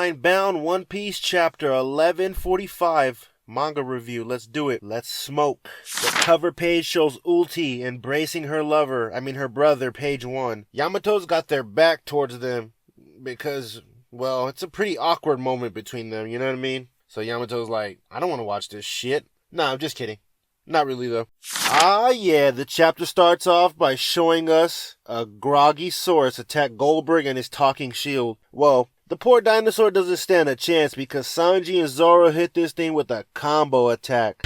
Time Bound One Piece Chapter 1145. Manga review. Let's do it. Let's smoke. The cover page shows Ulti embracing her brother, page 1. Yamato's got their back towards them because, well, it's a pretty awkward moment between them, you know what I mean? So Yamato's like, I don't want to watch this shit. Nah, I'm just kidding. Not really, though. Yeah, the chapter starts off by showing us a groggy Source attack Goldberg and his talking shield. Well, the poor dinosaur doesn't stand a chance because Sanji and Zoro hit this thing with a combo attack.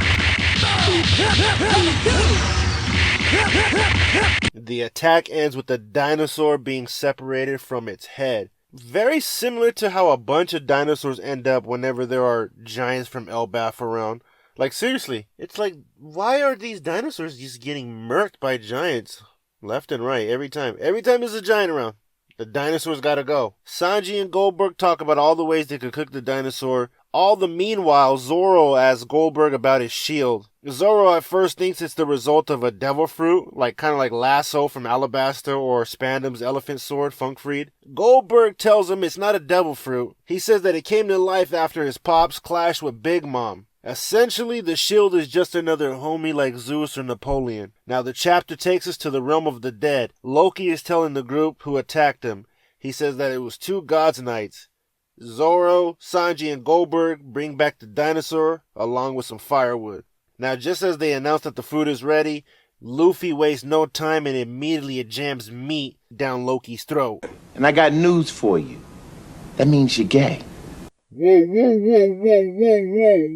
The attack ends with the dinosaur being separated from its head. Very similar to how a bunch of dinosaurs end up whenever there are giants from Elbaf around. Like, seriously, it's like, why are these dinosaurs just getting murked by giants? Left and right, every time. Every time there's a giant around, the dinosaurs gotta go. Sanji and Goldberg talk about all the ways they could cook the dinosaur. All the meanwhile, Zoro asks Goldberg about his shield. Zoro at first thinks it's the result of a devil fruit, kind of like Lasso from Alabasta or Spandam's elephant sword, Funkfried. Goldberg tells him it's not a devil fruit. He says that it came to life after his pops clashed with Big Mom. Essentially, the shield is just another homie like Zeus or Napoleon. Now, the chapter takes us to the realm of the dead. Loki is telling the group who attacked him. He says that it was 2 gods' nights. Zoro, Sanji, and Goldberg bring back the dinosaur along with some firewood. Now, just as they announce that the food is ready, Luffy wastes no time and immediately jams meat down Loki's throat. And I got news for you. That means you're gay. Whoa,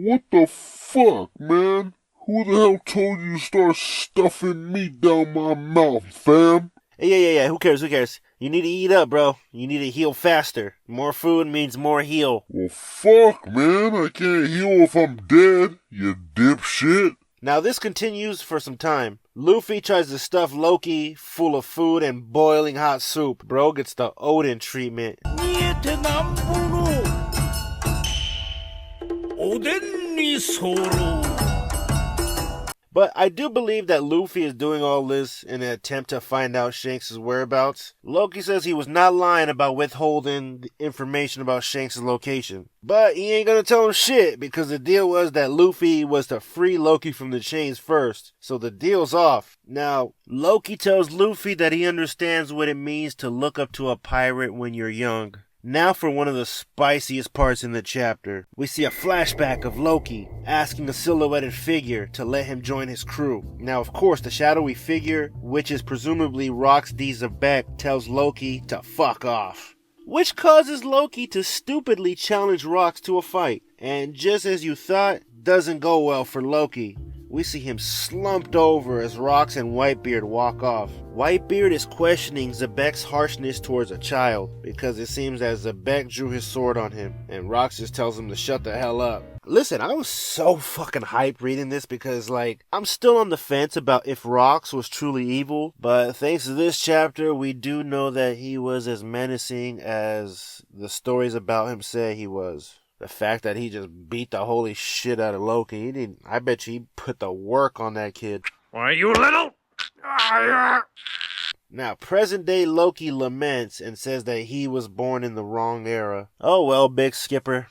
what the fuck, man? Who the hell told you to start stuffing meat down my mouth, fam? Yeah, who cares? You need to eat up, bro. You need to heal faster. More food means more heal. Well, fuck, man, I can't heal if I'm dead, you dipshit. Now this continues for some time. Luffy tries to stuff Loki full of food and boiling hot soup. Bro gets the Odin treatment. But I do believe that Luffy is doing all this in an attempt to find out Shanks' whereabouts. Loki says he was not lying about withholding the information about Shanks' location. But he ain't gonna tell him shit because the deal was that Luffy was to free Loki from the chains first. So the deal's off. Now, Loki tells Luffy that he understands what it means to look up to a pirate when you're young. Now for one of the spiciest parts in the chapter. We see a flashback of Loki asking a silhouetted figure to let him join his crew. Now, of course, the shadowy figure, which is presumably Rox D. Zebek, tells Loki to fuck off, which causes Loki to stupidly challenge Rox to a fight. And just as you thought, doesn't go well for Loki. We see him slumped over as Rox and Whitebeard walk off. Whitebeard is questioning Zebek's harshness towards a child because it seems that Zebek drew his sword on him and Rox just tells him to shut the hell up. Listen, I was so fucking hyped reading this because, I'm still on the fence about if Rox was truly evil, but thanks to this chapter, we do know that he was as menacing as the stories about him say he was. The fact that he just beat the holy shit out of Loki, I bet you he put the work on that kid. Why, you little... Now, present day Loki laments and says that he was born in the wrong era. Oh well, big skipper.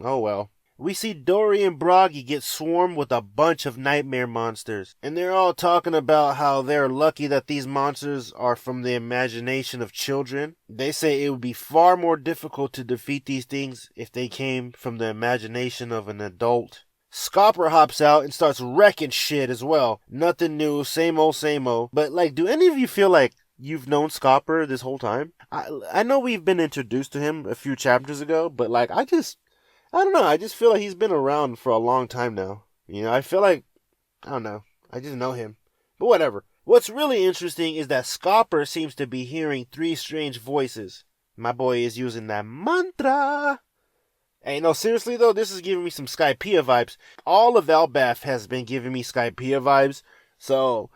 Oh well. We see Dory and Broggy get swarmed with a bunch of nightmare monsters. And they're all talking about how they're lucky that these monsters are from the imagination of children. They say it would be far more difficult to defeat these things if they came from the imagination of an adult. Scopper hops out and starts wrecking shit as well. Nothing new, same old, same old. But, do any of you feel like you've known Scopper this whole time? I know we've been introduced to him a few chapters ago, but, I don't know, I just feel like he's been around for a long time now. I feel like, I don't know, I just know him. But whatever. What's really interesting is that Scopper seems to be hearing 3 strange voices. My boy is using that mantra. Hey, no, seriously though, this is giving me some Skypiea vibes. All of Elbaf has been giving me Skypiea vibes, so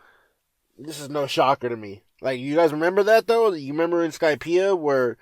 this is no shocker to me. You guys remember that though? You remember in Skypiea where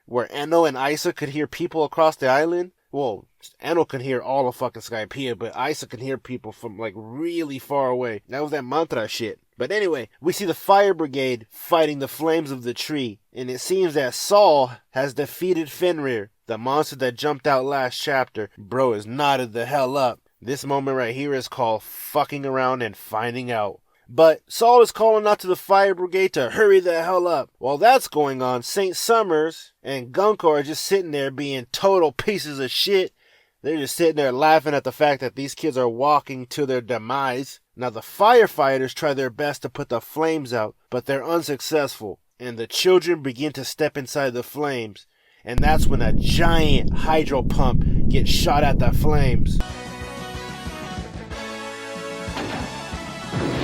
Enno and Isa could hear people across the island? Well, Enno can hear all of fucking Skypiea, but Isa can hear people from, really far away. That was that mantra shit. But anyway, we see the fire brigade fighting the flames of the tree, and it seems that Saul has defeated Fenrir. The monster that jumped out last chapter, bro is knotted the hell up. This moment right here is called fucking around and finding out. But Saul is calling out to the fire brigade to hurry the hell up. While that's going on, St. Summers and Gunko are just sitting there being total pieces of shit. They're just sitting there laughing at the fact that these kids are walking to their demise. Now the firefighters try their best to put the flames out, but they're unsuccessful. And the children begin to step inside the flames. And that's when a giant hydro pump gets shot at the flames.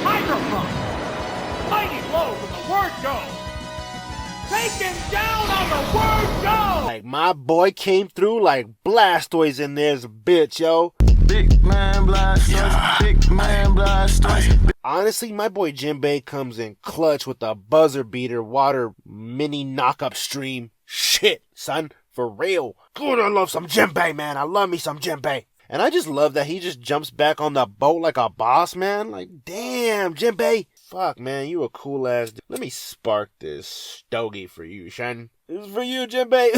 Hydro pump! Mighty low when the word go! Taken down on the word go! Like my boy came through like Blastoise in this bitch, yo. Big man Blastoise, big man Blastoise. Honestly, my boy Jinbe comes in clutch with a buzzer beater water mini knock-up stream. Shit, son, for real. Good, I love some Jinbe, man. I love me some Jinbe. And I just love that he just jumps back on the boat like a boss, man. Like, damn, Jinbe. Fuck, man, you a cool ass dude. Let me spark this stogie for you, son. This is for you, Jinbe.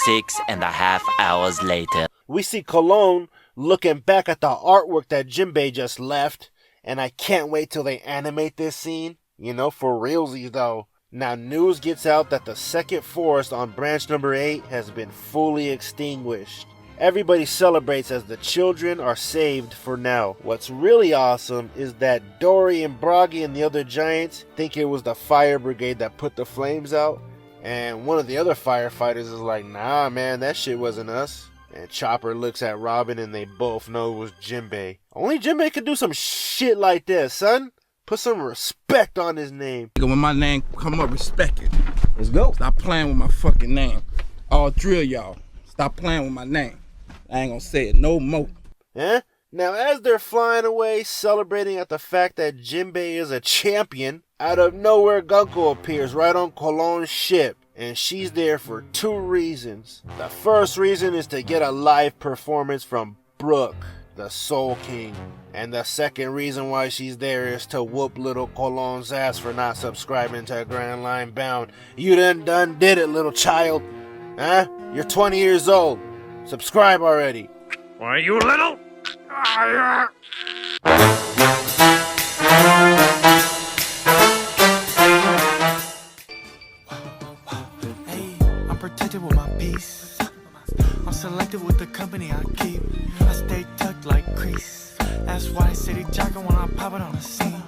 6.5 hours later. We see Cologne looking back at the artwork that Jinbe just left. And I can't wait till they animate this scene. You know, for realsies though. Now news gets out that the second forest on branch number 8 has been fully extinguished. Everybody celebrates as the children are saved for now. What's really awesome is that Dory and Broggy and the other giants think it was the fire brigade that put the flames out. And one of the other firefighters is like, nah man, that shit wasn't us. And Chopper looks at Robin and they both know it was Jinbe. Only Jinbe could do some shit like this, son. Put some respect on his name. When my name come up, respect it. Let's go. Stop playing with my fucking name. All three of y'all, stop playing with my name. I ain't gonna say it no more. Eh? Now as they're flying away, celebrating at the fact that Jinbe is a champion, out of nowhere Gunko appears right on Cologne's ship. And she's there for 2 reasons. The first reason is to get a live performance from Brook, the Soul King. And the second reason why she's there is to whoop little Cologne's ass for not subscribing to Grand Line Bound. You done did it, little child. Huh? You're 20 years old. Subscribe already. Why, you little? Hey, I'm protected with my peace. I'm selective with the company I keep. I stay tucked like crease. That's why city jockin' when I pop it on the scene.